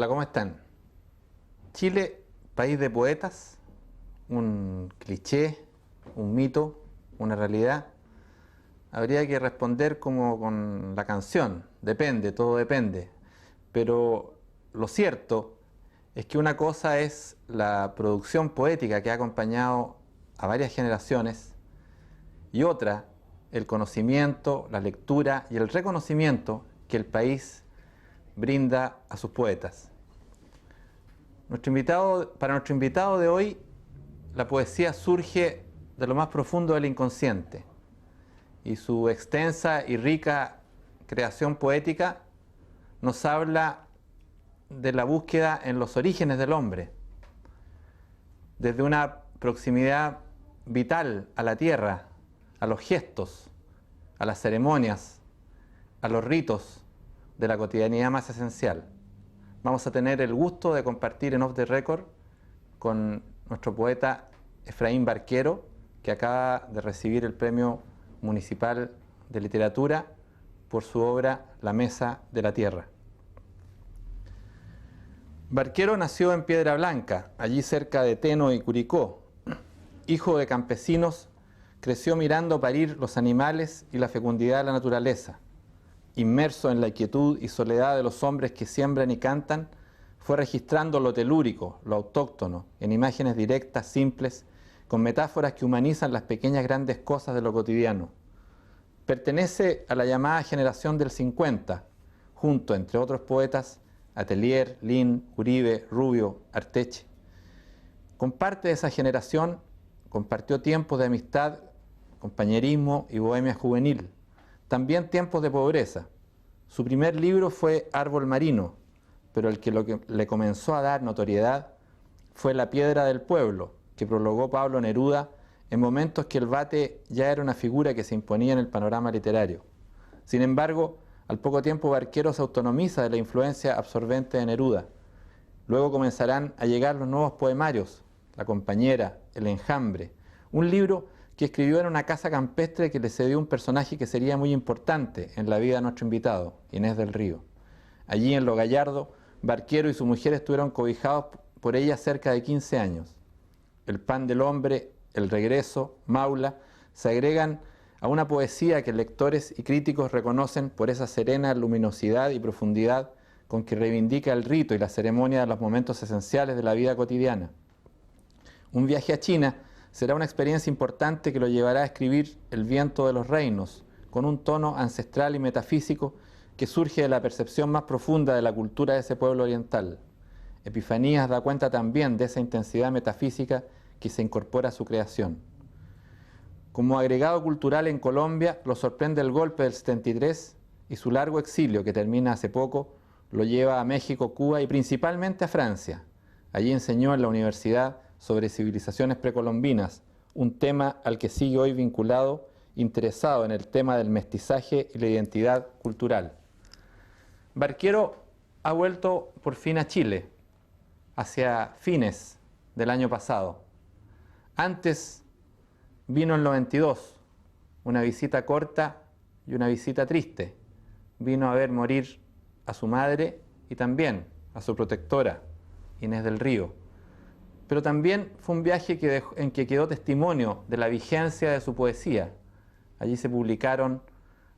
Hola, ¿cómo están? Chile, país de poetas, un cliché, un mito, una realidad. Habría que responder como con la canción, depende, todo depende. Pero lo cierto es que una cosa es la producción poética que ha acompañado a varias generaciones y otra, el conocimiento, la lectura y el reconocimiento que el país brinda a sus poetas. Para nuestro invitado de hoy, la poesía surge de lo más profundo del inconsciente y su extensa y rica creación poética nos habla de la búsqueda en los orígenes del hombre, desde una proximidad vital a la tierra, a los gestos, a las ceremonias, a los ritos de la cotidianidad más esencial. Vamos a tener el gusto de compartir en Off the Record con nuestro poeta Efraín Barquero, que acaba de recibir el Premio Municipal de Literatura por su obra La Mesa de la Tierra. Barquero nació en Piedra Blanca, allí cerca de Teno y Curicó. Hijo de campesinos, creció mirando parir los animales y la fecundidad de la naturaleza. Inmerso en la quietud y soledad de los hombres que siembran y cantan, fue registrando lo telúrico, lo autóctono, en imágenes directas, simples, con metáforas que humanizan las pequeñas grandes cosas de lo cotidiano. Pertenece a la llamada generación del 50, junto, entre otros poetas, a Telier, Lin, Uribe, Rubio, Arteche. Con parte de esa generación compartió tiempos de amistad, compañerismo y bohemia juvenil. También tiempos de pobreza. Su primer libro fue Árbol Marino, pero el que le comenzó a dar notoriedad fue La Piedra del Pueblo, que prologó Pablo Neruda en momentos que el vate ya era una figura que se imponía en el panorama literario. Sin embargo, al poco tiempo Barquero se autonomiza de la influencia absorbente de Neruda. Luego comenzarán a llegar los nuevos poemarios, La Compañera, El Enjambre, un libro que escribió en una casa campestre que le cedió un personaje que sería muy importante en la vida de nuestro invitado, Inés del Río. Allí en Lo Gallardo, Barquero y su mujer estuvieron cobijados por ella cerca de 15 años. El pan del hombre, El regreso, Maula, se agregan a una poesía que lectores y críticos reconocen por esa serena luminosidad y profundidad con que reivindica el rito y la ceremonia de los momentos esenciales de la vida cotidiana. Un viaje a China será una experiencia importante que lo llevará a escribir El viento de los reinos, con un tono ancestral y metafísico que surge de la percepción más profunda de la cultura de ese pueblo oriental. Epifanías da cuenta también de esa intensidad metafísica que se incorpora a su creación. Como agregado cultural en Colombia, lo sorprende el golpe del 73 y su largo exilio, que termina hace poco, lo lleva a México, Cuba y principalmente a Francia. Allí enseñó en la universidad sobre civilizaciones precolombinas, un tema al que sigue hoy vinculado, interesado en el tema del mestizaje y la identidad cultural. Barquero ha vuelto por fin a Chile, hacia fines del año pasado. Antes vino en el 92, una visita corta y una visita triste. Vino a ver morir a su madre y también a su protectora, Inés del Río. Pero también fue un viaje en que quedó testimonio de la vigencia de su poesía. Allí se publicaron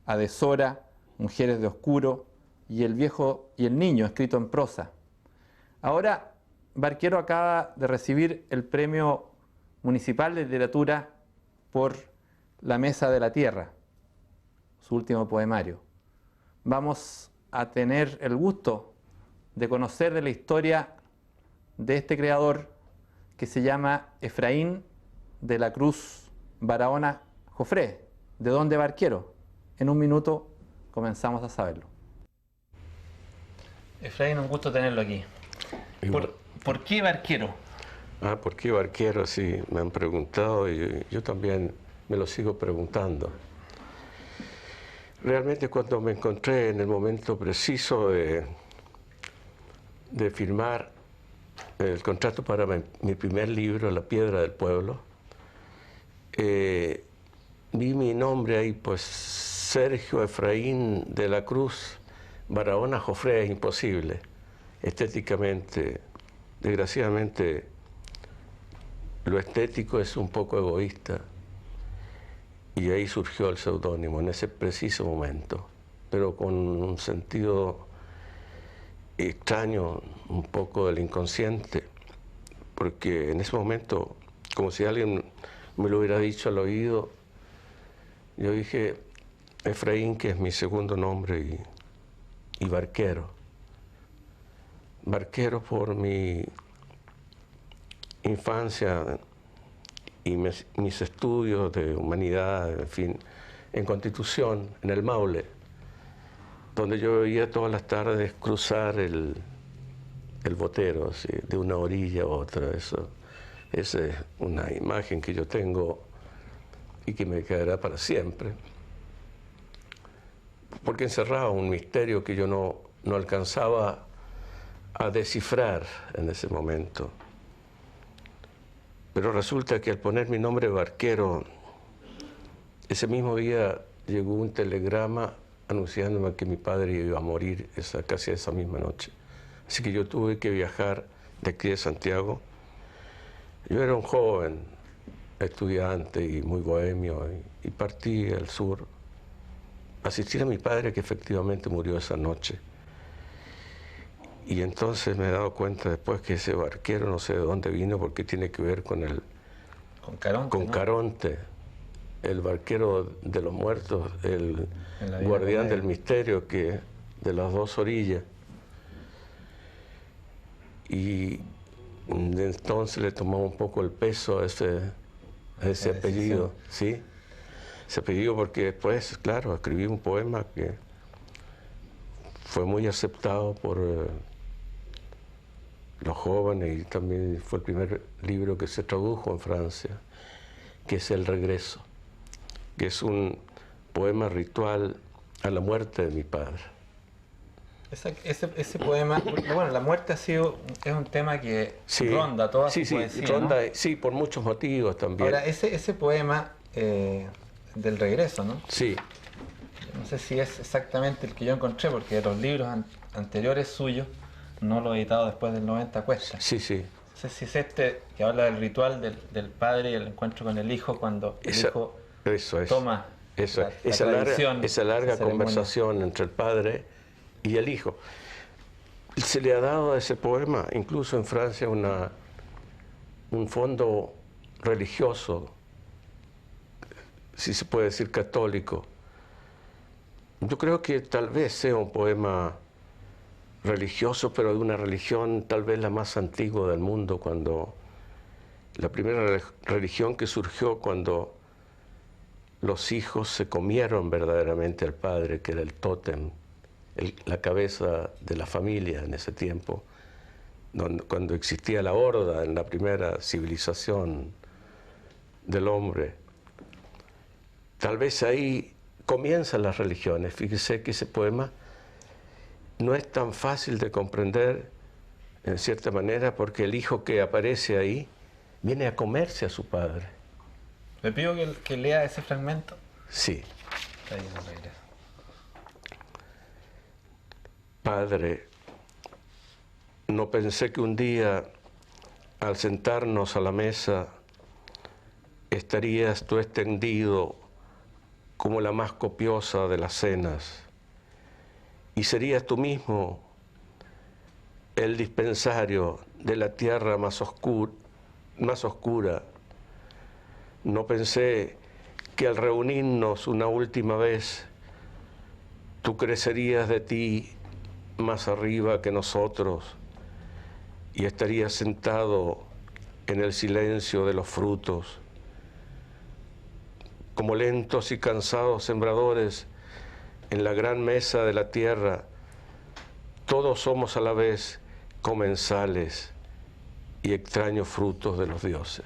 A Deshora, Mujeres de Oscuro y El viejo y el niño, escrito en prosa. Ahora, Barquero acaba de recibir el Premio Municipal de Literatura por La Mesa de la Tierra, su último poemario. Vamos a tener el gusto de conocer de la historia de este creador que se llama Efraín de la Cruz Barahona Jofré. ¿De dónde Barquero? En un minuto comenzamos a saberlo. Efraín, un gusto tenerlo aquí. ¿Por qué Barquero? ¿Por qué Barquero? Sí, me han preguntado y yo también me lo sigo preguntando. Realmente cuando me encontré en el momento preciso de firmar el contrato para mi primer libro, La Piedra del Pueblo, vi mi nombre ahí, pues Sergio Efraín de la Cruz Barahona Jofré, es imposible. estéticamente, desgraciadamente, lo estético es un poco egoísta. Y ahí surgió el seudónimo, en ese preciso momento, pero con un sentido extraño, un poco del inconsciente, porque en ese momento, como si alguien me lo hubiera dicho al oído, yo dije Efraín, que es mi segundo nombre, y Barquero. Barquero por mi infancia y mis estudios de humanidad, en fin, en Constitución, en el Maule, donde yo veía todas las tardes cruzar el Botero, así, de una orilla a otra. Esa es una imagen que yo tengo y que me quedará para siempre, porque encerraba un misterio que yo no alcanzaba a descifrar en ese momento. Pero resulta que al poner mi nombre Barquero, ese mismo día llegó un telegrama anunciándome que mi padre iba a morir casi esa misma noche. Así que yo tuve que viajar de aquí de Santiago. Yo era un joven estudiante y muy bohemio, y partí al sur a asistir a mi padre, que efectivamente murió esa noche. Y entonces me he dado cuenta después que ese Barquero no sé de dónde vino, porque tiene que ver con Caronte, ¿no? Caronte, el barquero de los muertos, el guardián del misterio de las dos orillas. Y entonces le tomó un poco el peso a ese apellido, ¿sí? Ese apellido, porque después, claro, escribí un poema que fue muy aceptado por los jóvenes, y también fue el primer libro que se tradujo en Francia, que es El Regreso, que es un poema ritual a la muerte de mi padre. Ese poema, bueno, la muerte es un tema que ronda toda su poesía, ronda, ¿no? Sí, por muchos motivos también. Ahora, ese poema del regreso, ¿no? Sí. No sé si es exactamente el que yo encontré, porque los libros anteriores suyos no lo he editado después del 90 cuesta. Sí, sí. No sé si es este que habla del ritual del padre y el encuentro con el hijo, cuando el hijo toma esa larga conversación entre el padre y el hijo. Se le ha dado a ese poema, incluso en Francia, un fondo religioso, si se puede decir católico. Yo creo que tal vez sea un poema religioso, pero de una religión tal vez la más antigua del mundo, cuando la primera religión que surgió cuando los hijos se comieron verdaderamente al padre, que era el tótem, la cabeza de la familia en ese tiempo, cuando existía la horda en la primera civilización del hombre. Tal vez ahí comienzan las religiones. Fíjese que ese poema no es tan fácil de comprender, en cierta manera, porque el hijo que aparece ahí viene a comerse a su padre. ¿Le pido que lea ese fragmento? Sí. Está ahí en el regreso. Padre, no pensé que un día, al sentarnos a la mesa, estarías tú extendido como la más copiosa de las cenas, y serías tú mismo el dispensario de la tierra más oscura. No pensé que al reunirnos una última vez, tú crecerías de ti más arriba que nosotros y estarías sentado en el silencio de los frutos. Como lentos y cansados sembradores en la gran mesa de la tierra, todos somos a la vez comensales y extraños frutos de los dioses.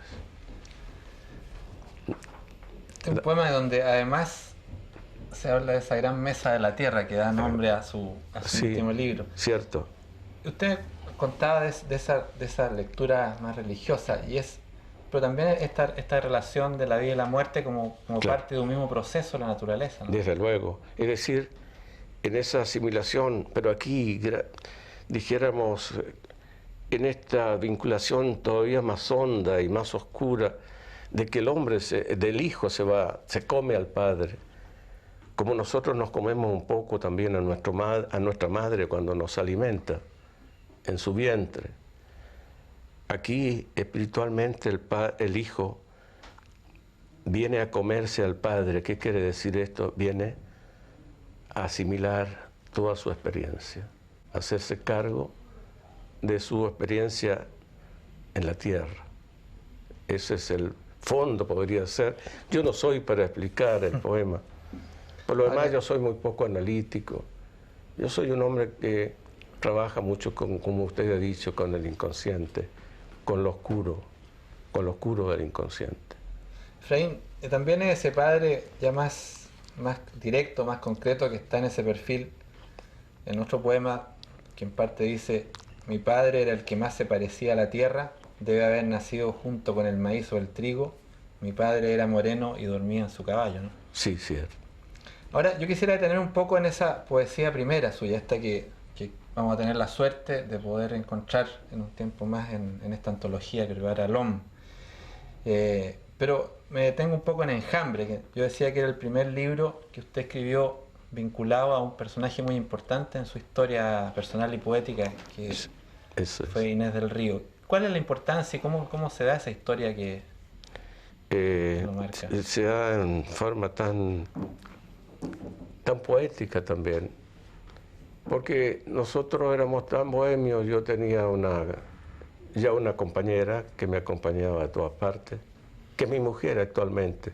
Este es un poema donde además se habla de esa gran mesa de la tierra que da nombre a su último libro. Cierto. Usted contaba de esa lectura más religiosa, pero también esta relación de la vida y la muerte como claro, parte de un mismo proceso de la naturaleza, ¿no? Desde luego. Es decir, en esa asimilación, pero aquí dijéramos, en esta vinculación todavía más honda y más oscura de que el hombre, del hijo se come al padre, como nosotros nos comemos un poco también a nuestra madre cuando nos alimenta en su vientre. Aquí espiritualmente el hijo viene a comerse al padre. ¿Qué quiere decir esto? Viene a asimilar toda su experiencia, a hacerse cargo de su experiencia en la tierra. Ese es el fondo, podría ser. Yo no soy para explicar el poema. Por lo demás, yo soy muy poco analítico. Yo soy un hombre que trabaja mucho, como usted ha dicho, con el inconsciente, con lo oscuro del inconsciente. Efraín, también es ese padre ya más directo, más concreto, que está en ese perfil, en otro poema, que en parte dice: mi padre era el que más se parecía a la tierra, debe haber nacido junto con el maíz o el trigo, mi padre era moreno y dormía en su caballo, ¿no? Sí, cierto. Ahora, yo quisiera detener un poco en esa poesía primera suya, esta que vamos a tener la suerte de poder encontrar en un tiempo más en esta antología que prepara LOM. Pero me detengo un poco en Enjambre, que yo decía que era el primer libro que usted escribió vinculado a un personaje muy importante en su historia personal y poética, que fue Inés del Río. ¿Cuál es la importancia y cómo se da esa historia que lo marca? Se da en forma tan poética también, porque nosotros éramos tan bohemios. Yo tenía ya una compañera que me acompañaba a todas partes, que es mi mujer actualmente,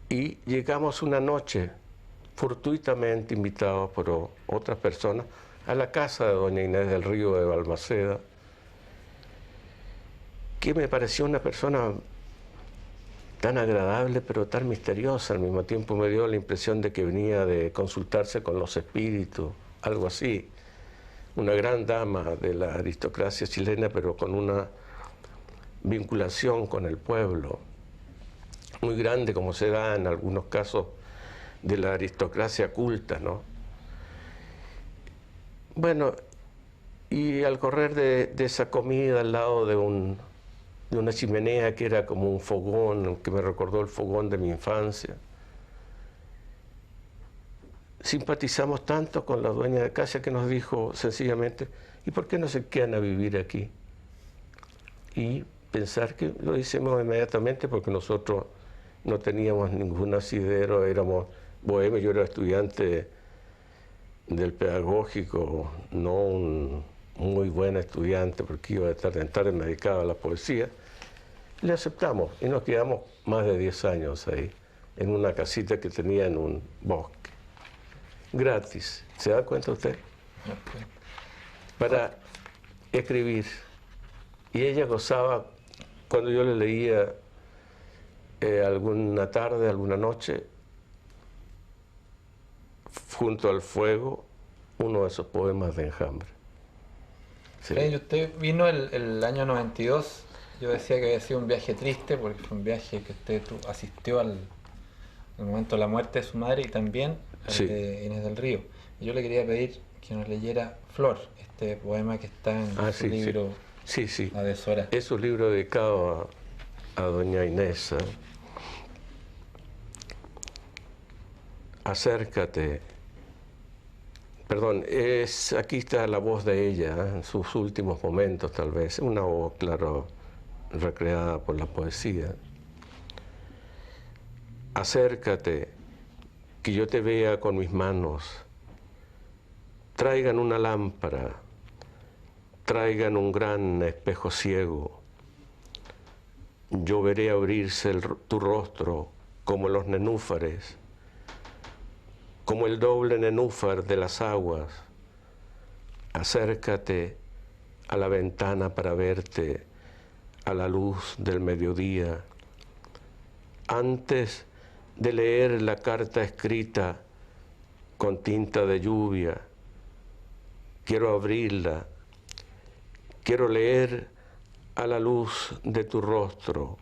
y llegamos una noche fortuitamente invitados por otras personas a la casa de doña Inés del Río de Balmaceda, que me pareció una persona tan agradable pero tan misteriosa. Al mismo tiempo me dio la impresión de que venía de consultarse con los espíritus, algo así. Una gran dama de la aristocracia chilena, pero con una vinculación con el pueblo muy grande, como se da en algunos casos de la aristocracia culta, ¿no? Bueno, y al correr de esa comida al lado de una chimenea que era como un fogón, que me recordó el fogón de mi infancia, simpatizamos tanto con la dueña de casa que nos dijo sencillamente: ¿y por qué no se quedan a vivir aquí? Y pensar que lo hicimos inmediatamente, porque nosotros no teníamos ningún asidero, éramos bohemios. Yo era estudiante del pedagógico, no un muy buen estudiante, porque iba de tarde en tarde, me dedicaba a la poesía. Le aceptamos y nos quedamos más de 10 años ahí, en una casita que tenía en un bosque, gratis. ¿Se da cuenta usted? Para escribir. Y ella gozaba cuando yo le leía alguna tarde, alguna noche, junto al fuego, uno de esos poemas de Enjambre. Sí. Usted vino el año 92, yo decía que había sido un viaje triste, porque fue un viaje que usted asistió al momento de la muerte de su madre y también al de Inés del Río. Y yo le quería pedir que nos leyera Flor, este poema que está en su libro. Sí, sí. La deshora. Es un libro dedicado a doña Inés. Acércate. Perdón, aquí está la voz de ella, en sus últimos momentos tal vez. Una voz, claro, recreada por la poesía. Acércate, que yo te vea con mis manos. Traigan una lámpara, traigan un gran espejo ciego. Yo veré abrirse tu rostro como los nenúfares, como el doble nenúfar de las aguas. Acércate a la ventana para verte a la luz del mediodía. Antes de leer la carta escrita con tinta de lluvia, quiero abrirla, quiero leer a la luz de tu rostro.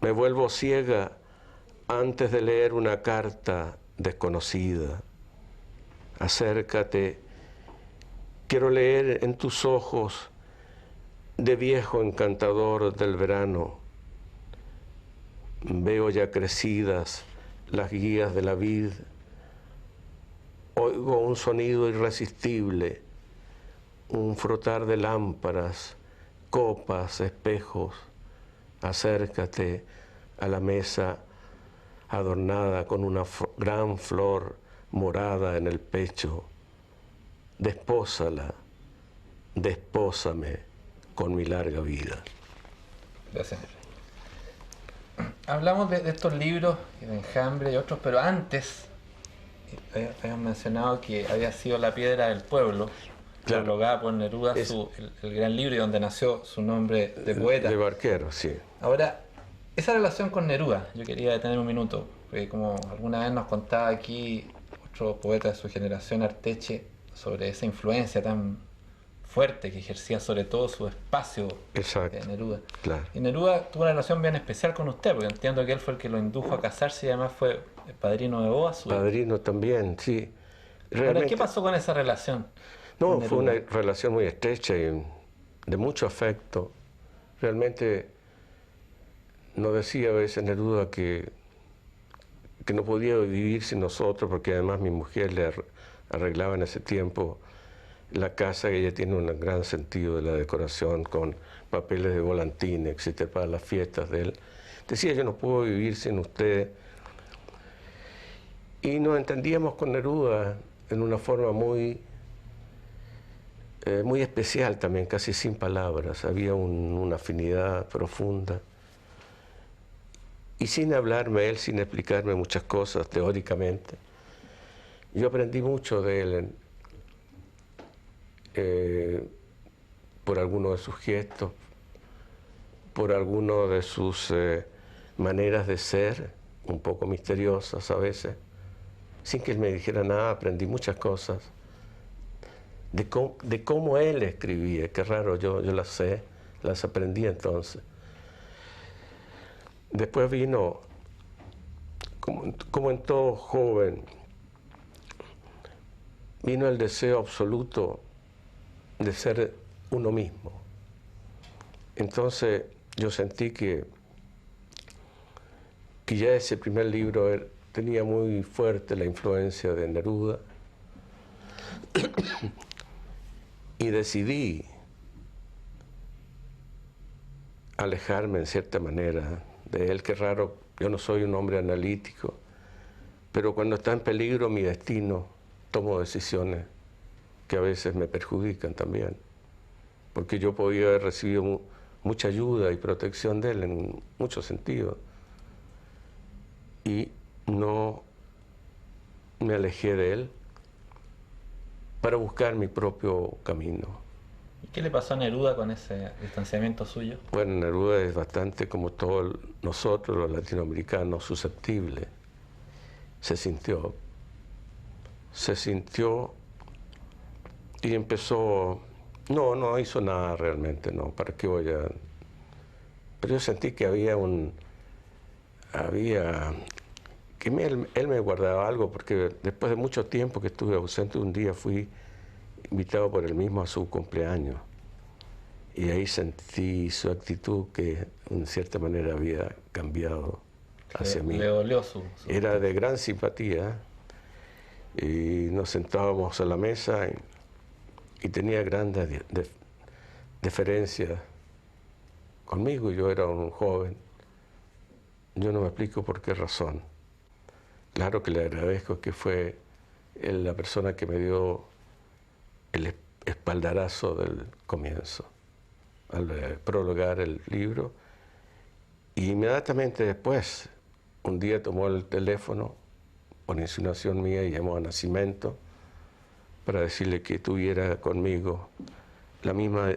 Me vuelvo ciega antes de leer una carta desconocida. acércate. Quiero leer en tus ojos de viejo encantador del verano. Veo ya crecidas las guías de la vid. Oigo un sonido irresistible, un frotar de lámparas, copas, espejos. Acércate a la mesa adornada con una gran flor morada en el pecho. Despósala, despósame con mi larga vida. Gracias. Hablamos de estos libros, de Enjambre y otros, pero antes habíamos mencionado que había sido La piedra del pueblo, Claro. prologada por Neruda, el gran libro y donde nació su nombre de poeta. De Barquero, sí. Ahora, esa relación con Neruda, yo quería detener un minuto, porque como alguna vez nos contaba aquí otro poeta de su generación, Arteche, sobre esa influencia tan fuerte que ejercía sobre todo su espacio Exacto. Neruda. Claro. Y Neruda tuvo una relación bien especial con usted, porque entiendo que él fue el que lo indujo a casarse y además fue el padrino de boda suyo. Padrino también, sí. Ahora, ¿qué pasó con esa relación? No, con fue una Neruda? relación muy estrecha y de mucho afecto. Realmente nos decía a veces Neruda que no podía vivir sin nosotros, porque además mi mujer le arreglaba en ese tiempo la casa, que ella tiene un gran sentido de la decoración, con papeles de volantín, etcétera, para las fiestas de él. Decía, yo no puedo vivir sin usted. Y nos entendíamos con Neruda en una forma muy especial también, casi sin palabras. Había una afinidad profunda. Y sin hablarme él, sin explicarme muchas cosas teóricamente, yo aprendí mucho de él por algunos de sus gestos, por algunas de sus maneras de ser, un poco misteriosas a veces. Sin que él me dijera nada, aprendí muchas cosas de cómo él escribía. Qué raro, yo las sé, las aprendí entonces. Después vino, como en todo joven, vino el deseo absoluto de ser uno mismo. Entonces yo sentí que ya ese primer libro tenía muy fuerte la influencia de Neruda y decidí alejarme en cierta manera de él. Qué raro, yo no soy un hombre analítico, pero cuando está en peligro mi destino, tomo decisiones que a veces me perjudican también, porque yo podía haber recibido mucha ayuda y protección de él en muchos sentidos, y no me alejé de él para buscar mi propio camino. ¿Y qué le pasó a Neruda con ese distanciamiento suyo? Bueno, Neruda es bastante, como todos nosotros los latinoamericanos, susceptible. Se sintió y empezó, no hizo nada realmente, no, ¿para qué voy a...? Pero yo sentí que que él me guardaba algo, porque después de mucho tiempo que estuve ausente, un día fui invitado por él mismo a su cumpleaños. Y ahí sentí su actitud, que en cierta manera había cambiado hacia mí. Le dolió su Era de gran simpatía, y nos sentábamos a la mesa y tenía grandes deferencias conmigo. Yo era un joven. Yo no me explico por qué razón. Claro que le agradezco, que fue él la persona que me dio el espaldarazo del comienzo, al prologar el libro. Y inmediatamente después, un día tomó el teléfono, por insinuación mía, y llamó a Nascimento para decirle que tuviera conmigo la misma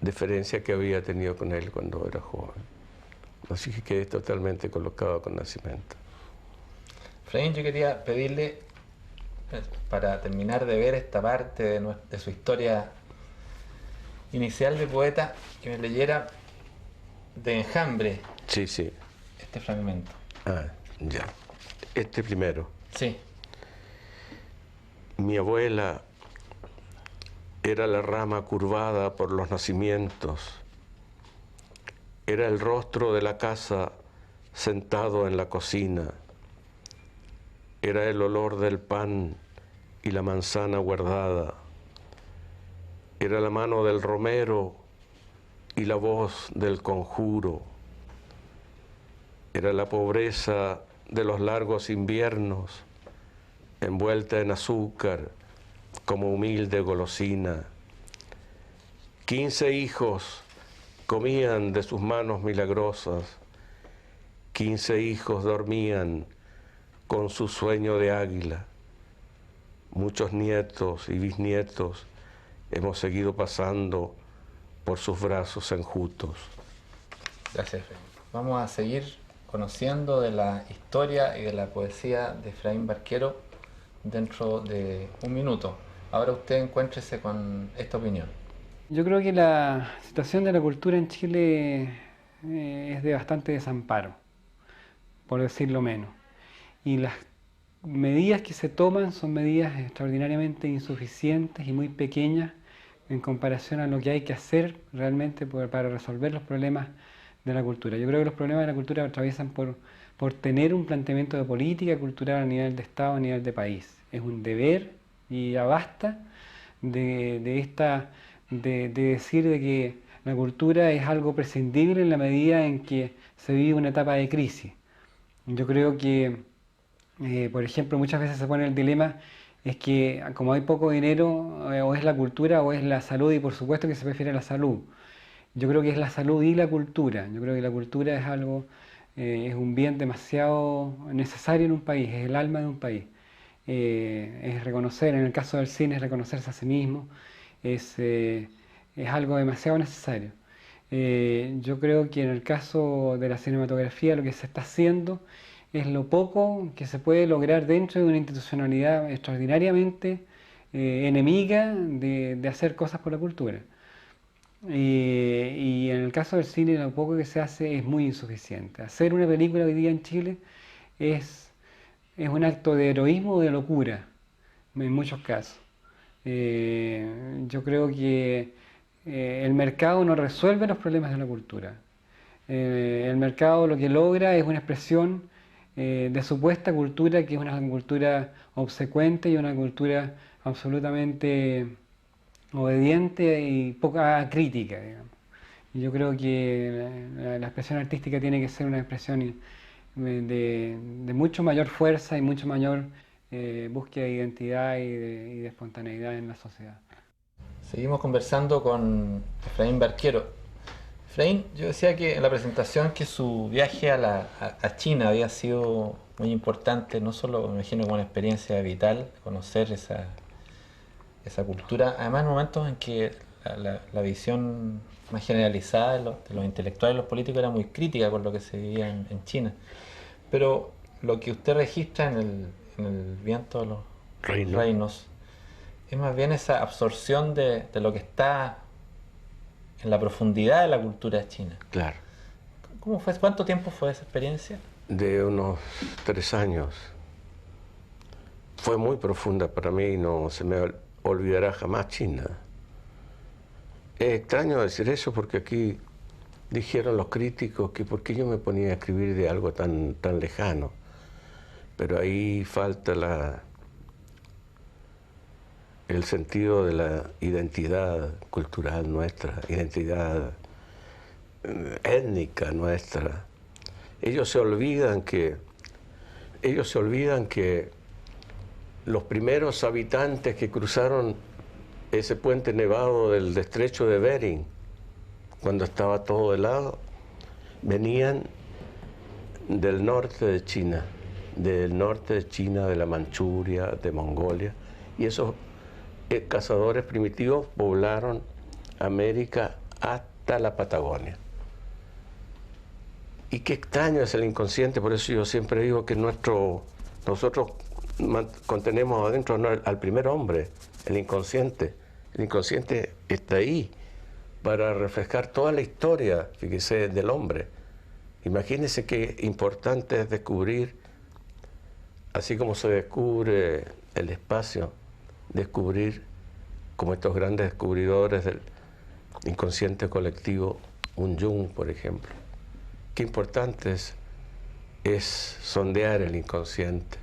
deferencia que había tenido con él cuando era joven. Así que quedé totalmente colocado con Nascimento. Efraín, yo quería pedirle, para terminar de ver esta parte de su historia inicial de poeta, que me leyera de Enjambre Sí. este fragmento. Ah, ya. Este primero. Sí. Mi abuela era la rama curvada por los nacimientos, era el rostro de la casa sentado en la cocina, era el olor del pan y la manzana guardada, era la mano del romero y la voz del conjuro, era la pobreza de los largos inviernos, envuelta en azúcar como humilde golosina. 15 hijos comían de sus manos milagrosas, 15 hijos dormían con su sueño de águila. Muchos nietos y bisnietos hemos seguido pasando por sus brazos enjutos. Gracias, Efraín. Vamos a seguir conociendo de la historia y de la poesía de Efraín Barquero dentro de un minuto. Ahora usted encuéntrese con esta opinión. Yo creo que la situación de la cultura en Chile es de bastante desamparo, por decirlo menos. Y las medidas que se toman son medidas extraordinariamente insuficientes y muy pequeñas en comparación a lo que hay que hacer realmente para resolver los problemas de la cultura. Yo creo que los problemas de la cultura atraviesan por tener un planteamiento de política cultural a nivel de Estado, a nivel de país. Es un deber y ya basta de decir de que la cultura es algo prescindible en la medida en que se vive una etapa de crisis. Yo creo que, por ejemplo, muchas veces se pone el dilema, es que como hay poco dinero, o es la cultura o es la salud, y por supuesto que se prefiere la salud. Yo creo que es la salud y la cultura. Yo creo que la cultura es algo, es un bien demasiado necesario en un país, es el alma de un país. Es reconocer, en el caso del cine, es reconocerse a sí mismo, es algo demasiado necesario. Yo creo que en el caso de la cinematografía lo que se está haciendo es lo poco que se puede lograr dentro de una institucionalidad extraordinariamente enemiga de hacer cosas por la cultura. Y en el caso del cine lo poco que se hace es muy insuficiente. Hacer una película hoy día en Chile es un acto de heroísmo o de locura, en muchos casos. Yo creo que el mercado no resuelve los problemas de la cultura. El mercado lo que logra es una expresión de supuesta cultura que es una cultura obsecuente y una cultura absolutamente obediente y poca crítica, digamos. Y yo creo que la expresión artística tiene que ser una expresión de mucho mayor fuerza y mucho mayor búsqueda de identidad y de espontaneidad en la sociedad. Seguimos conversando con Efraín Barquero. Efraín, yo decía que en la presentación que su viaje a China había sido muy importante, no solo me imagino como una experiencia vital, conocer esa cultura, además en momentos en que la visión más generalizada de los intelectuales y los políticos era muy crítica con lo que se vivía en China. Pero lo que usted registra en el viento de los reinos es más bien esa absorción de lo que está en la profundidad de la cultura china. Claro. ¿Cómo fue? ¿Cuánto tiempo fue esa experiencia? De unos 3 años. Fue muy profunda para mí y no se me olvidará jamás China. Es extraño decir eso porque aquí dijeron los críticos que por qué yo me ponía a escribir de algo tan lejano. Pero ahí falta el sentido de la identidad cultural nuestra, identidad étnica nuestra. Ellos se olvidan que los primeros habitantes que cruzaron ese puente nevado del estrecho de Bering, cuando estaba todo helado, venían del norte de China, de la Manchuria, de Mongolia, y esos cazadores primitivos poblaron América hasta la Patagonia. Y qué extraño es el inconsciente, por eso yo siempre digo que nosotros contenemos adentro al primer hombre, el inconsciente. El inconsciente está ahí para reflejar toda la historia, fíjese, del hombre. Imagínense qué importante es descubrir, así como se descubre el espacio, descubrir, como estos grandes descubridores del inconsciente colectivo, un Jung, por ejemplo. Qué importante es sondear el inconsciente.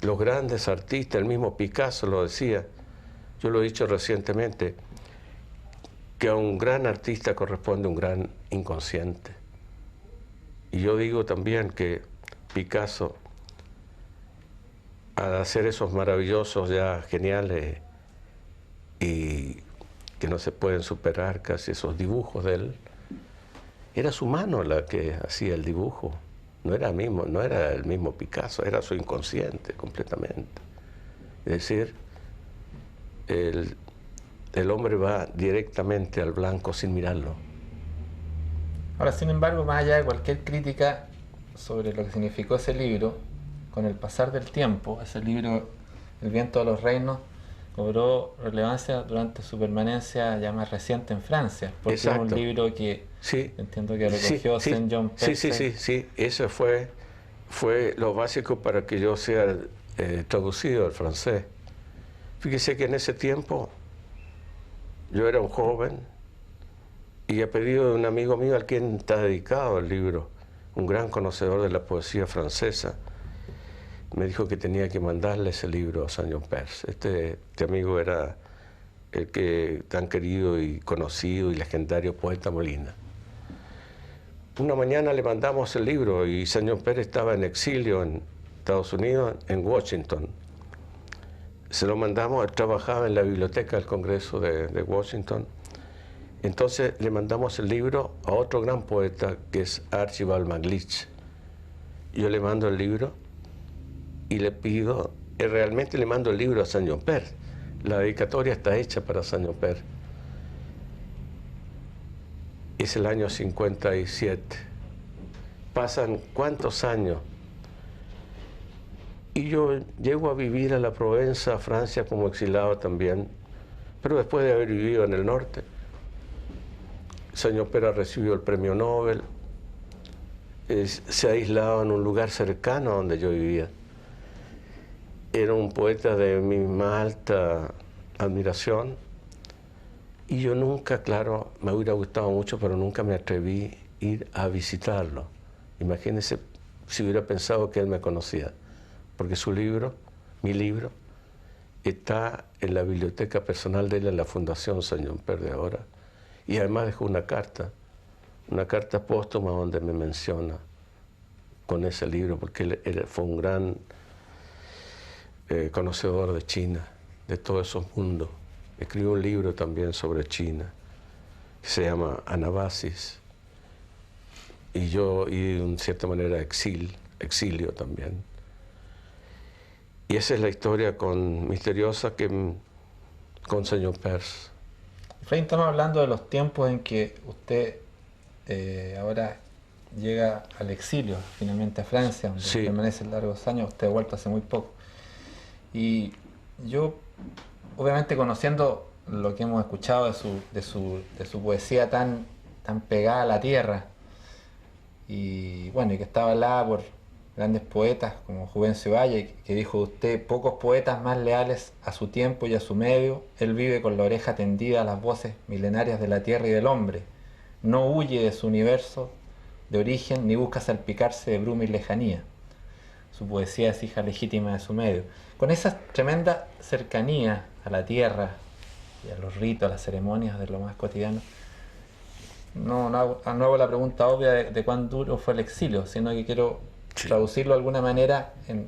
Los grandes artistas, el mismo Picasso lo decía, yo lo he dicho recientemente, que a un gran artista corresponde un gran inconsciente. Y yo digo también que Picasso, al hacer esos maravillosos, ya geniales, y que no se pueden superar casi esos dibujos de él, era su mano la que hacía el dibujo. No era el mismo Picasso, era su inconsciente completamente. Es decir, el hombre va directamente al blanco sin mirarlo. Ahora, sin embargo, más allá de cualquier crítica sobre lo que significó ese libro, con el pasar del tiempo, ese libro, El viento de los reinos, cobró relevancia durante su permanencia ya más reciente en Francia, porque es un libro que sí, entiendo que recogió Saint John Perse. Sí, eso fue lo básico para que yo sea traducido al francés. Fíjese que en ese tiempo yo era un joven y a pedido de un amigo mío al quien está dedicado el libro, un gran conocedor de la poesía francesa, me dijo que tenía que mandarle ese libro a Saint John Perse. Este amigo era el que tan querido y conocido y legendario poeta Molina. Una mañana le mandamos el libro y Saint John Perse estaba en exilio en Estados Unidos, en Washington. Se lo mandamos, él trabajaba en la biblioteca del Congreso de Washington. Entonces le mandamos el libro a otro gran poeta que es Archibald MacLeish. Yo le mando el libro y le pido, realmente le mando el libro a Saint John Perse. La dedicatoria está hecha para Saint John Perse. Es el año 57. Pasan ¿cuántos años? Y yo llego a vivir a la Provenza, a Francia, como exilado también, pero después de haber vivido en el norte. Saint John Perse recibió el premio Nobel, se ha aislado en un lugar cercano a donde yo vivía. Era un poeta de mi más alta admiración y yo nunca, claro, me hubiera gustado mucho, pero nunca me atreví a ir a visitarlo. Imagínense si hubiera pensado que él me conocía, porque su libro, mi libro, está en la biblioteca personal de él en la Fundación Saint John Perse de ahora. Y además dejó una carta póstuma donde me menciona con ese libro, porque él fue un gran conocedor de China, de todos esos mundos. Escribió un libro también sobre China, que se llama Anabasis. Y yo, y en cierta manera, exilio también. Y esa es la historia misteriosa con Saint John Perse. Efraín, estamos hablando de los tiempos en que usted ahora llega al exilio, finalmente a Francia, donde permanece largos años. Usted ha vuelto hace muy poco. Y yo, obviamente conociendo lo que hemos escuchado de su poesía tan pegada a la tierra, y bueno, y que estaba hablada por grandes poetas como Juvencio Valle, que dijo usted, pocos poetas más leales a su tiempo y a su medio, él vive con la oreja tendida a las voces milenarias de la tierra y del hombre, no huye de su universo de origen ni busca salpicarse de bruma y lejanía. Su poesía es hija legítima de su medio. Con esa tremenda cercanía a la tierra y a los ritos, a las ceremonias de lo más cotidiano, no hago la pregunta obvia de cuán duro fue el exilio, sino que quiero traducirlo de alguna manera en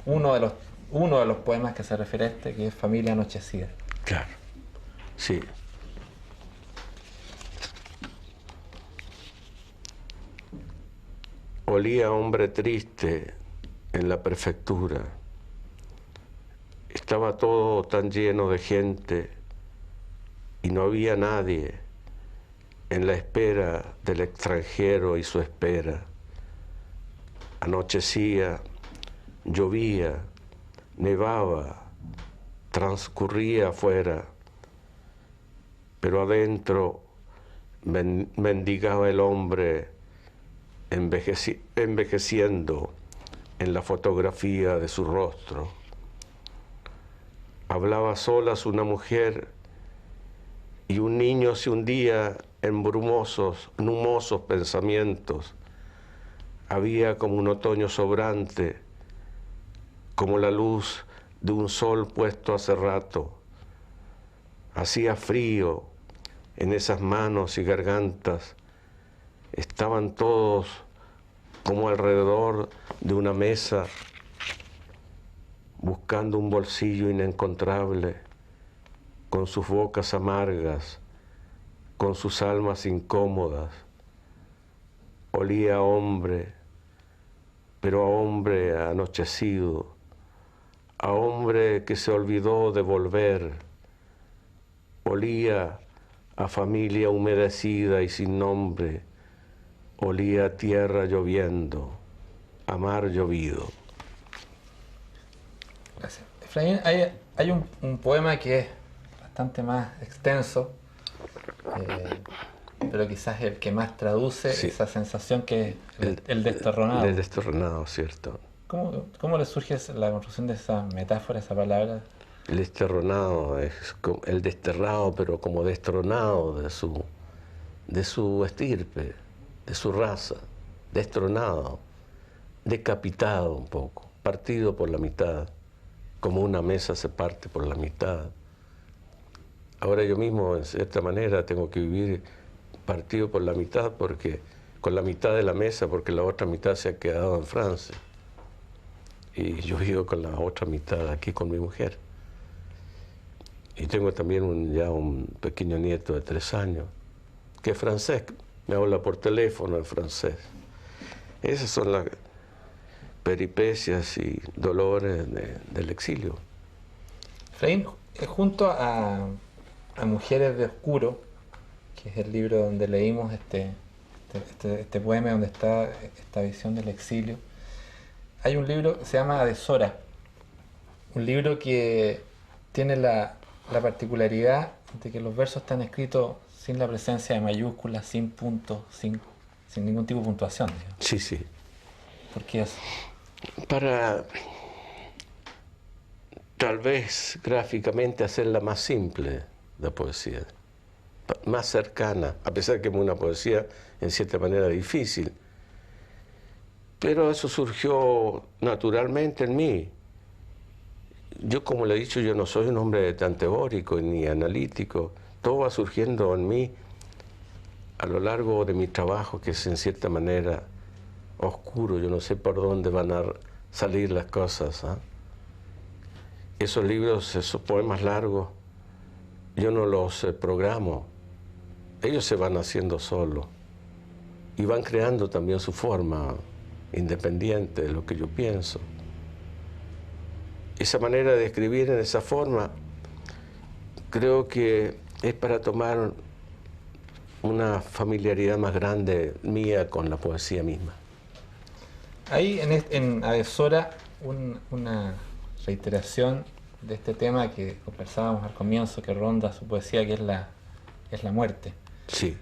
uno de los poemas que se refiere a este, que es Familia Anochecida. Claro, sí. Olía hombre triste en la prefectura. Estaba todo tan lleno de gente y no había nadie en la espera del extranjero y su espera. Anochecía, llovía, nevaba, transcurría afuera, pero adentro mendigaba el hombre envejeciendo en la fotografía de su rostro. Hablaba solas una mujer y un niño se hundía en brumosos, numosos pensamientos. Había como un otoño sobrante, como la luz de un sol puesto hace rato. Hacía frío en esas manos y gargantas. Estaban todos como alrededor de una mesa, buscando un bolsillo inencontrable, con sus bocas amargas, con sus almas incómodas. Olía a hombre, pero a hombre anochecido, a hombre que se olvidó de volver. Olía a familia humedecida y sin nombre, olía a tierra lloviendo, a mar llovido. Gracias. Efraín, hay un poema que es bastante más extenso, pero quizás el que más traduce Sí. esa sensación que es el desterronado. El desterronado, ¿cierto? ¿Cómo le surge la construcción de esa metáfora, esa palabra? El desterronado es el desterrado, pero como destronado de su estirpe, de su raza, destronado, decapitado un poco, partido por la mitad, como una mesa se parte por la mitad. Ahora yo mismo, en cierta manera, tengo que vivir partido por la mitad, porque con la mitad de la mesa, porque la otra mitad se ha quedado en Francia. Y yo vivo con la otra mitad aquí con mi mujer. Y tengo también ya un pequeño nieto de 3 años, que es francés, me habla por teléfono en francés. Esas son las peripecias y dolores del exilio. Efraín, junto a Mujeres de Oscuro, que es el libro donde leímos este poema, donde está esta visión del exilio, hay un libro que se llama Adesora, un libro que tiene la particularidad de que los versos están escritos sin la presencia de mayúsculas, sin puntos, sin ningún tipo de puntuación, digamos. Sí, sí. ¿Por qué eso? Para tal vez gráficamente hacerla más simple, la poesía, más cercana, a pesar que es una poesía en cierta manera difícil. Pero eso surgió naturalmente en mí. Yo, como le he dicho, yo no soy un hombre tan teórico ni analítico. Todo va surgiendo en mí a lo largo de mi trabajo, que es en cierta manera oscuro. Yo no sé por dónde van a salir las cosas, ¿eh? Esos libros, esos poemas largos, yo no los programo. Ellos se van haciendo solos y van creando también su forma independiente de lo que yo pienso. Esa manera de escribir en esa forma creo que es para tomar una familiaridad más grande mía con la poesía misma. Hay en Adesora una reiteración de este tema que conversábamos al comienzo, que ronda su poesía, que es la muerte. Sí.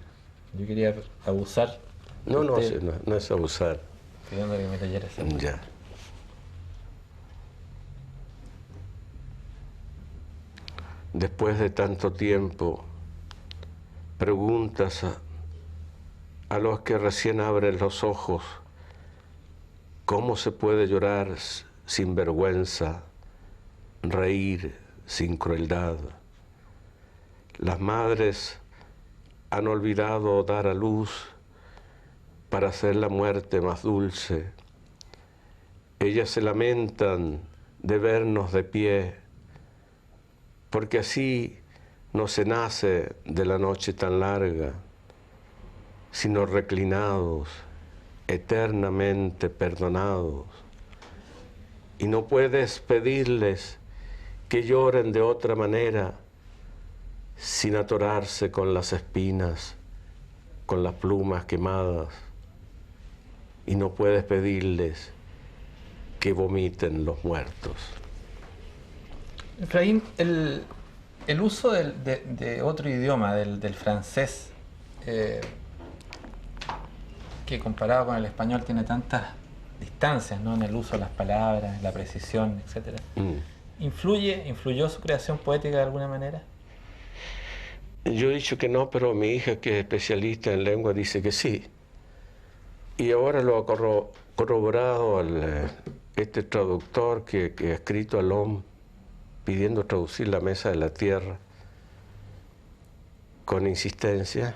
Yo quería abusar. No es abusar. Pidiendo que me leyera esa. Ya. Después de tanto tiempo, preguntas a los que recién abren los ojos, ¿cómo se puede llorar sin vergüenza, reír sin crueldad? Las madres han olvidado dar a luz para hacer la muerte más dulce. Ellas se lamentan de vernos de pie, porque así no se nace de la noche tan larga, sino reclinados, eternamente perdonados. Y no puedes pedirles que lloren de otra manera, sin atorarse con las espinas, con las plumas quemadas. Y no puedes pedirles que vomiten los muertos. Efraín, el uso de otro idioma, del francés, que comparado con el español tiene tantas distancias, ¿no? En el uso de las palabras, en la precisión, etc. ¿Influyó su creación poética de alguna manera? Yo he dicho que no, pero mi hija, que es especialista en lengua, dice que sí. Y ahora lo ha corroborado este traductor que ha escrito a Lom pidiendo traducir La Mesa de la Tierra con insistencia.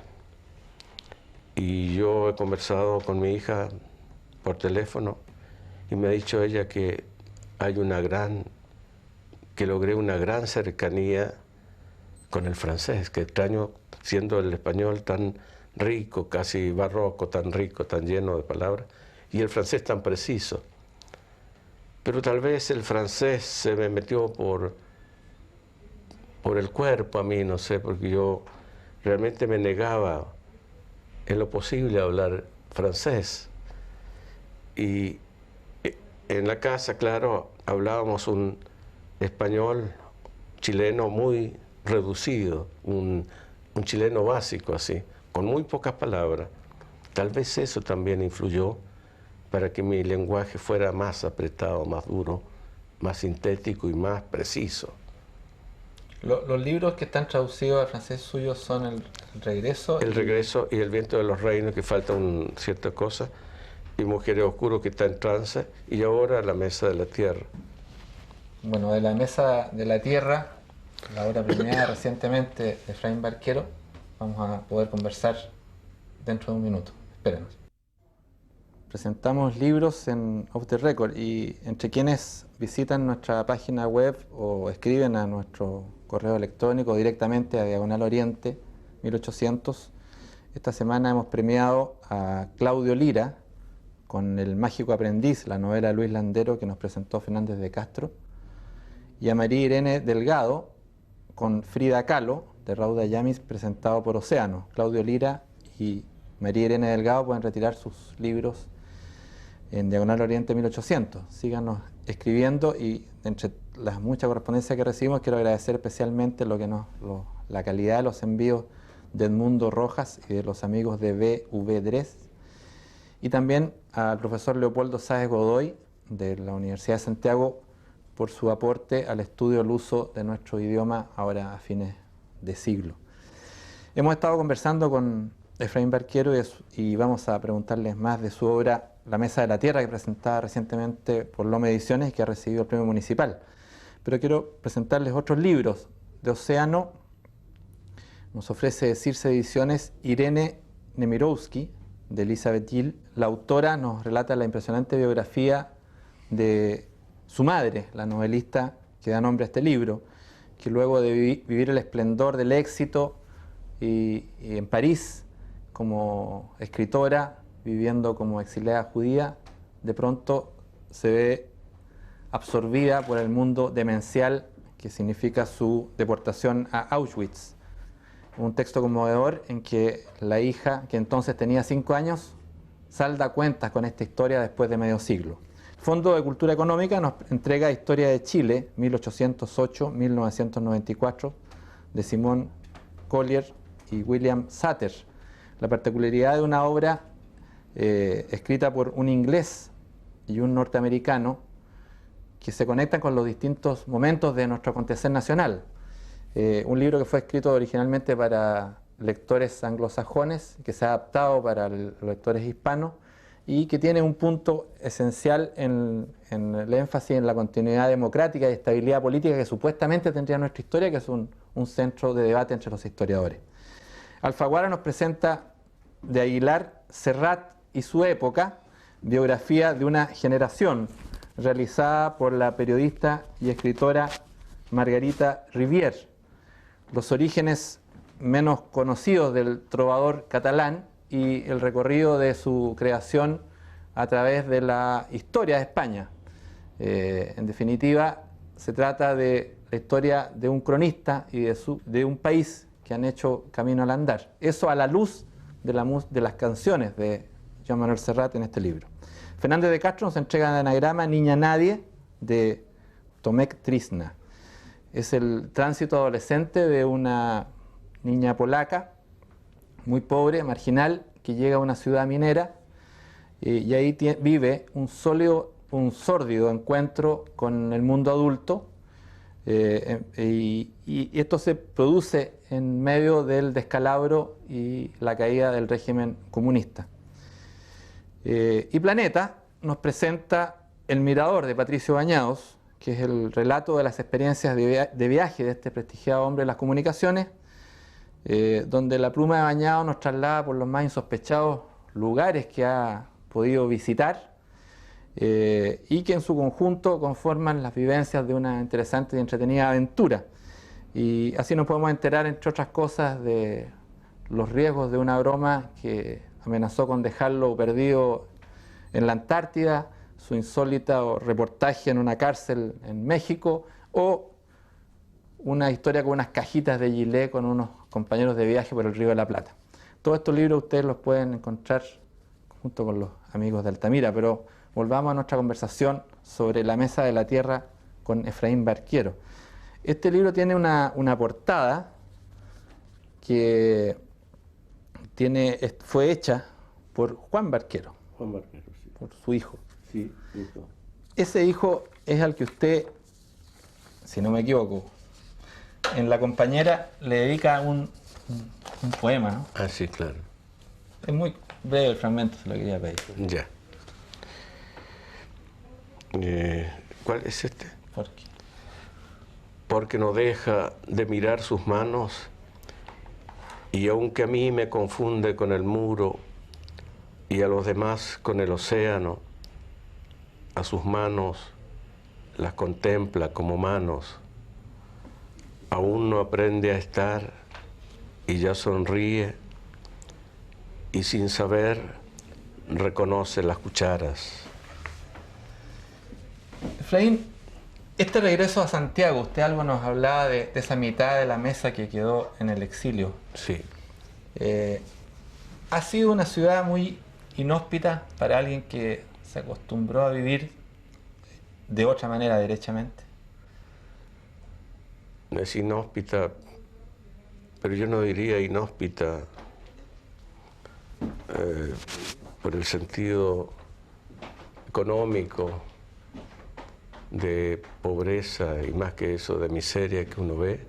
Y yo he conversado con mi hija por teléfono y me ha dicho ella que logré una gran cercanía con el francés, que extraño siendo el español tan rico, casi barroco, tan rico, tan lleno de palabras, y el francés tan preciso. Pero tal vez el francés se me metió por el cuerpo a mí, no sé, porque yo realmente me negaba en lo posible a hablar francés. Y en la casa, claro, hablábamos un español chileno muy reducido, un chileno básico así, con muy pocas palabras. Tal vez eso también influyó para que mi lenguaje fuera más apretado, más duro, más sintético y más preciso. Los libros que están traducidos al francés suyos son El Regreso. El Regreso y El Viento de los Reinos, que falta cierta cosa, y Mujeres Oscuros, que está en trance, y ahora La Mesa de la Tierra. Bueno, de La Mesa de la Tierra, la obra premiada recientemente de Efraín Barquero, vamos a poder conversar dentro de un minuto. Espérenos. Presentamos libros en Off the Record y entre quienes visitan nuestra página web o escriben a nuestro correo electrónico directamente a Diagonal Oriente 1800, esta semana hemos premiado a Claudio Lira con El Mágico Aprendiz, la novela de Luis Landero que nos presentó Fernández de Castro, y a María Irene Delgado con Frida Kahlo de Rauda Yamis, presentado por Océano. Claudio Lira y María Irene Delgado pueden retirar sus libros en Diagonal Oriente 1800. Síganos escribiendo y entre las mucha correspondencia que recibimos quiero agradecer especialmente la calidad de los envíos de Edmundo Rojas y de los amigos de BV y también al profesor Leopoldo Sáez Godoy de la Universidad de Santiago por su aporte al estudio del uso de nuestro idioma ahora a fines de siglo. Hemos estado conversando con Efraín Barquero y vamos a preguntarles más de su obra La Mesa de la Tierra, que presentaba recientemente por Loma Ediciones y que ha recibido el premio municipal. Pero quiero presentarles otros libros. De Océano nos ofrece Circe Ediciones Irene Nemirovsky, de Elizabeth Gill. La autora nos relata la impresionante biografía de su madre, la novelista que da nombre a este libro, que luego de vivir el esplendor del éxito y en París como escritora, viviendo como exiliada judía, de pronto se ve absorbida por el mundo demencial que significa su deportación a Auschwitz. Un texto conmovedor en que la hija, que entonces tenía 5 años, salda cuentas con esta historia después de medio siglo. El Fondo de Cultura Económica nos entrega Historia de Chile, 1808-1994, de Simón Collier y William Sutter. La particularidad de una obra escrita por un inglés y un norteamericano que se conectan con los distintos momentos de nuestro acontecer nacional. Un libro que fue escrito originalmente para lectores anglosajones, que se ha adaptado para los lectores hispanos y que tiene un punto esencial en el énfasis en la continuidad democrática y estabilidad política que supuestamente tendría nuestra historia, que es un centro de debate entre los historiadores. Alfaguara nos presenta de Aguilar, Serrat y su época, biografía de una generación, realizada por la periodista y escritora Margarita Rivière. Los orígenes menos conocidos del trovador catalán y el recorrido de su creación a través de la historia de España. En definitiva, se trata de la historia de un cronista y de un país que han hecho camino al andar. Eso a la luz de las canciones de Joan Manuel Serrat en este libro. Fernández de Castro nos entrega el anagrama Niña Nadie de Tomek Trisna. Es el tránsito adolescente de una niña polaca, muy pobre, marginal, que llega a una ciudad minera y ahí vive un sórdido encuentro con el mundo adulto Y esto se produce en medio del descalabro y la caída del régimen comunista. Y Planeta nos presenta El Mirador de Patricio Bañados, que es el relato de las experiencias de viaje de este prestigiado hombre de las comunicaciones, donde la pluma de Bañados nos traslada por los más insospechados lugares que ha podido visitar, y que en su conjunto conforman las vivencias de una interesante y entretenida aventura. Y así nos podemos enterar, entre otras cosas, de los riesgos de una broma que amenazó con dejarlo perdido en la Antártida, su insólito reportaje en una cárcel en México, o una historia con unas cajitas de gilet con unos compañeros de viaje por el Río de la Plata. Todos estos libros ustedes los pueden encontrar junto con los amigos de Altamira, pero volvamos a nuestra conversación sobre La Mesa de la Tierra con Efraín Barquero. Este libro tiene una portada que fue hecha por Juan Barquero. Juan Barquero, sí. Por su hijo. Sí, hijo. Ese hijo es al que usted, si no me equivoco, en La Compañera le dedica un poema, ¿no? Ah, sí, claro. Es muy breve el fragmento, se lo quería pedir. Ya. ¿Cuál es este? ¿Por qué? Porque no deja de mirar sus manos, y aunque a mí me confunde con el muro y a los demás con el océano, a sus manos las contempla como manos, aún no aprende a estar y ya sonríe, y sin saber reconoce las cucharas. Efraín, este regreso a Santiago, usted algo nos hablaba de esa mitad de la mesa que quedó en el exilio. Sí. Ha sido una ciudad muy inhóspita para alguien que se acostumbró a vivir de otra manera, derechamente. Es inhóspita, pero yo no diría inhóspita por el sentido económico, de pobreza y más que eso, de miseria que uno ve,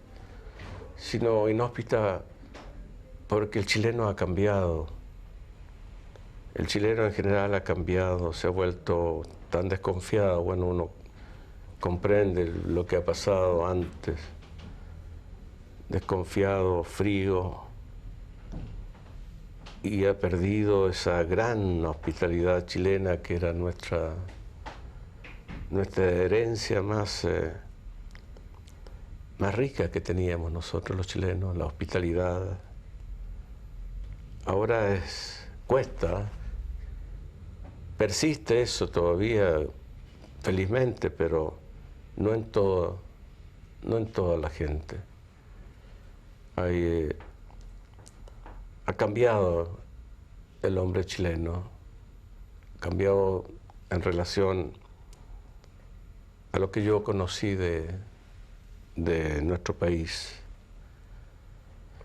sino inhóspita porque el chileno ha cambiado. El chileno en general ha cambiado, se ha vuelto tan desconfiado. Bueno, uno comprende lo que ha pasado antes. Desconfiado, frío, y ha perdido esa gran hospitalidad chilena que era nuestra herencia más rica que teníamos nosotros los chilenos, la hospitalidad. Ahora cuesta, persiste eso todavía, felizmente, pero no en toda la gente. Ha cambiado el hombre chileno, ha cambiado en relación a lo que yo conocí de nuestro país.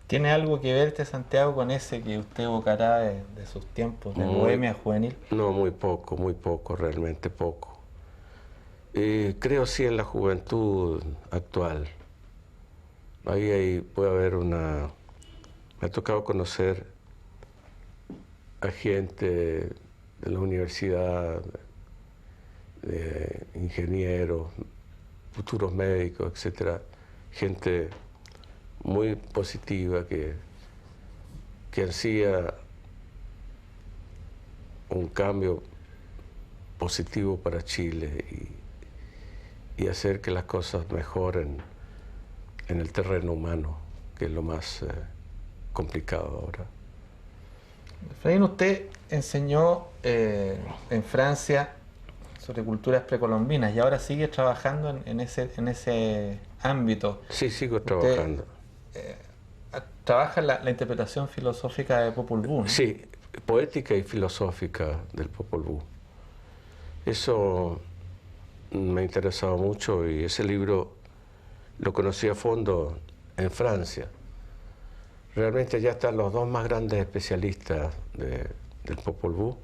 ¿Tiene algo que ver este Santiago con ese que usted evocará de sus tiempos de bohemia juvenil? No, muy poco, realmente poco. Creo sí en la juventud actual. Ahí puede haber me ha tocado conocer a gente de la universidad, de ingenieros, futuros médicos, etcétera, gente muy positiva que ansía un cambio positivo para Chile y hacer que las cosas mejoren en el terreno humano, que es lo más complicado ahora. Efraín, usted enseñó en Francia sobre culturas precolombinas y ahora sigue trabajando en ese ámbito. Sí, sigo trabajando. Trabaja la interpretación filosófica de Popol Vuh, ¿no? Sí, poética y filosófica del Popol Vuh. Eso me ha interesado mucho y ese libro lo conocí a fondo en Francia. Realmente ya están los dos más grandes especialistas del Popol Vuh,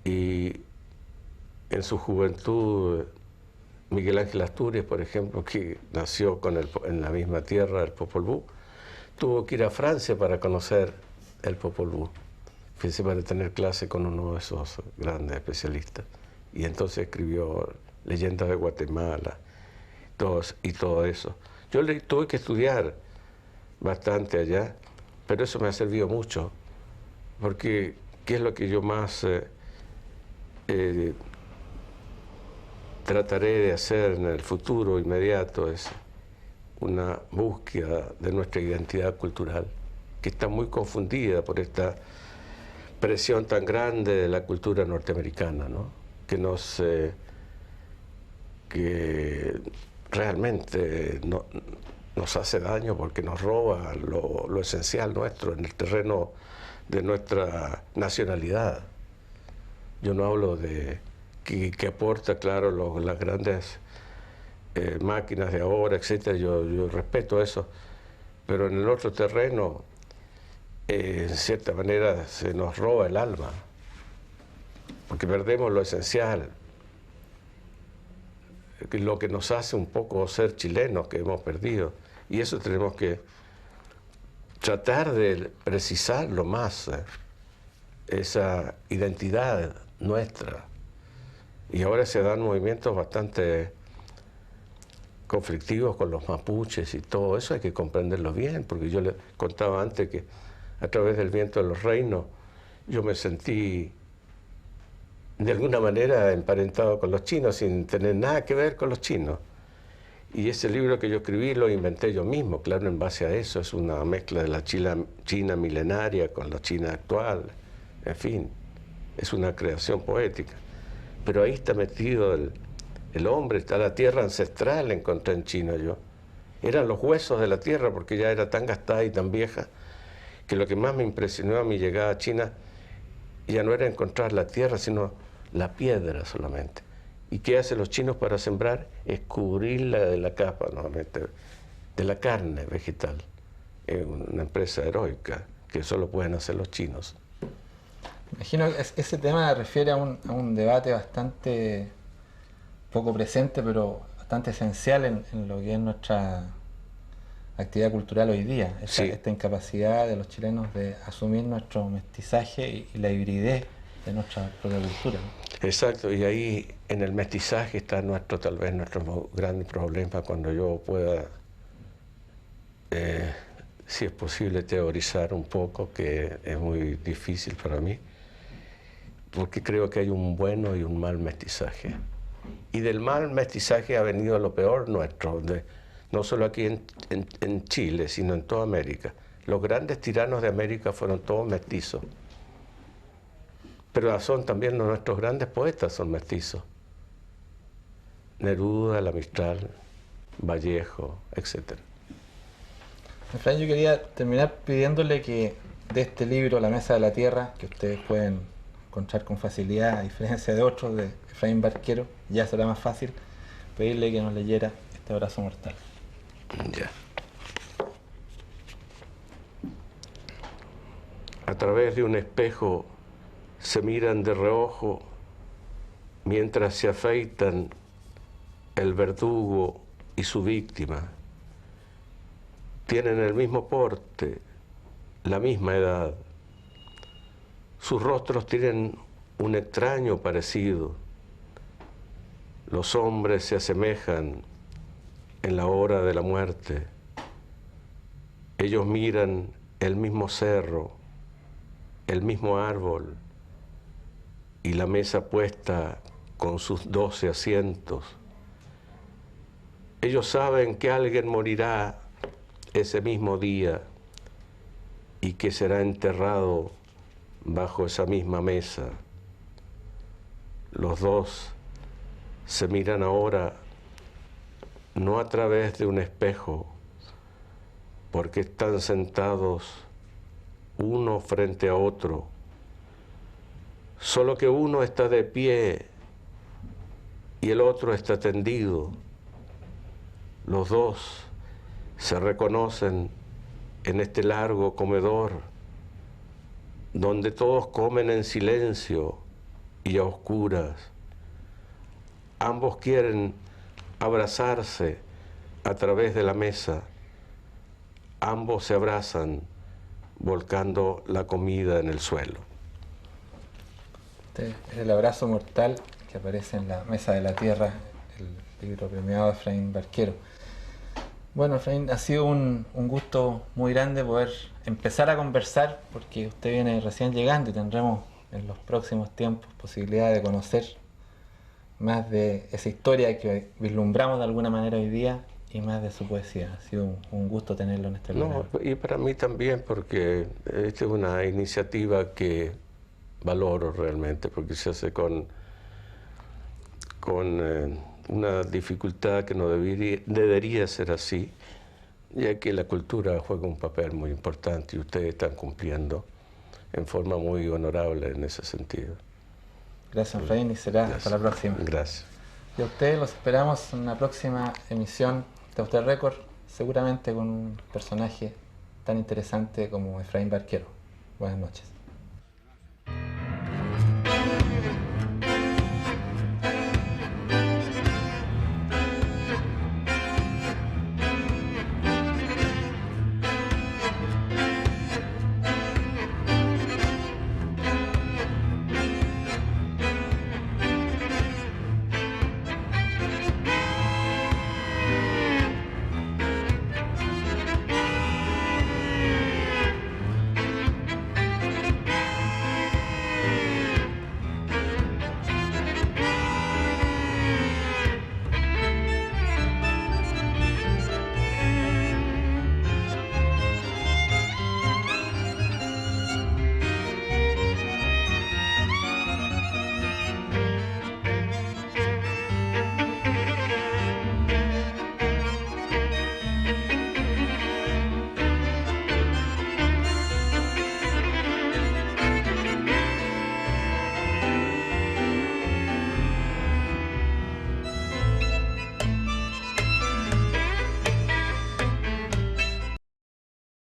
y en su juventud Miguel Ángel Asturias, por ejemplo, que nació en la misma tierra del Popol Vuh, tuvo que ir a Francia para conocer el Popol Vuh. Fíjense, para tener clase con uno de esos grandes especialistas. Y entonces escribió Leyendas de Guatemala y todo eso. Yo tuve que estudiar bastante allá, pero eso me ha servido mucho, porque ¿qué es lo que yo más trataré de hacer en el futuro inmediato? Es una búsqueda de nuestra identidad cultural, que está muy confundida por esta presión tan grande de la cultura norteamericana, ¿no? Que realmente nos hace daño porque nos roba lo esencial nuestro en el terreno de nuestra nacionalidad. Yo no hablo de que aporta, claro, las grandes máquinas de ahora, etcétera. Yo respeto eso, pero en el otro terreno, en cierta manera, se nos roba el alma, porque perdemos lo esencial, lo que nos hace un poco ser chilenos, que hemos perdido. Y eso tenemos que tratar de precisarlo más, esa identidad nuestra. Y ahora se dan movimientos bastante conflictivos con los mapuches y todo eso, hay que comprenderlo bien, porque yo le contaba antes que a través del Viento de los Reinos yo me sentí de alguna manera emparentado con los chinos sin tener nada que ver con los chinos. Y ese libro que yo escribí lo inventé yo mismo, claro, en base a eso. Es una mezcla de la China milenaria con la China actual, en fin, es una creación poética. Pero ahí está metido el hombre, está la tierra ancestral, encontré en China yo. Eran los huesos de la tierra, porque ya era tan gastada y tan vieja, que lo que más me impresionó a mi llegada a China ya no era encontrar la tierra, sino la piedra solamente. ¿Y qué hacen los chinos para sembrar? Es cubrirla de la capa, nuevamente, de la carne vegetal. Es una empresa heroica que solo pueden hacer los chinos. Imagino que ese tema refiere a un debate bastante poco presente, pero bastante esencial en lo que es nuestra actividad cultural hoy día. Esta incapacidad de los chilenos de asumir nuestro mestizaje y la hibridez de nuestra propia cultura, ¿no? Exacto, y ahí en el mestizaje está tal vez nuestro gran problema, cuando yo pueda, si es posible, teorizar un poco, que es muy difícil para mí, porque creo que hay un bueno y un mal mestizaje. Y del mal mestizaje ha venido lo peor nuestro, no solo aquí en Chile, sino en toda América. Los grandes tiranos de América fueron todos mestizos. Pero son también nuestros grandes poetas, son mestizos. Neruda, La Mistral, Vallejo, etc. Efraín, yo quería terminar pidiéndole que de este libro, La Mesa de la Tierra, que ustedes pueden encontrar con facilidad, a diferencia de otros, de Efraín Barquero, ya será más fácil, pedirle que nos leyera este abrazo mortal. Ya. A través de un espejo se miran de reojo mientras se afeitan el verdugo y su víctima. Tienen el mismo porte, la misma edad. Sus rostros tienen un extraño parecido. Los hombres se asemejan en la hora de la muerte. Ellos miran el mismo cerro, el mismo árbol y la mesa puesta con sus 12 asientos. Ellos saben que alguien morirá ese mismo día y que será enterrado bajo esa misma mesa. Los dos se miran ahora no a través de un espejo, porque están sentados uno frente a otro, solo que uno está de pie y el otro está tendido. Los dos se reconocen en este largo comedor, donde todos comen en silencio y a oscuras. Ambos quieren abrazarse a través de la mesa. Ambos se abrazan, volcando la comida en el suelo. Este es el abrazo mortal que aparece en la Mesa de la Tierra, el libro premiado de Efraín Barquero. Bueno, Efraín, ha sido un gusto muy grande poder empezar a conversar, porque usted viene recién llegando y tendremos en los próximos tiempos posibilidad de conocer más de esa historia que vislumbramos de alguna manera hoy día y más de su poesía. Ha sido un gusto tenerlo en este programa. No, y para mí también, porque esta es una iniciativa que valoro realmente, porque se hace con una dificultad que no debería ser así, ya que la cultura juega un papel muy importante y ustedes están cumpliendo en forma muy honorable en ese sentido. Gracias, Efraín, y será hasta la próxima. Gracias. Y a ustedes los esperamos en una próxima emisión de Off the Record, seguramente con un personaje tan interesante como Efraín Barquero. Buenas noches.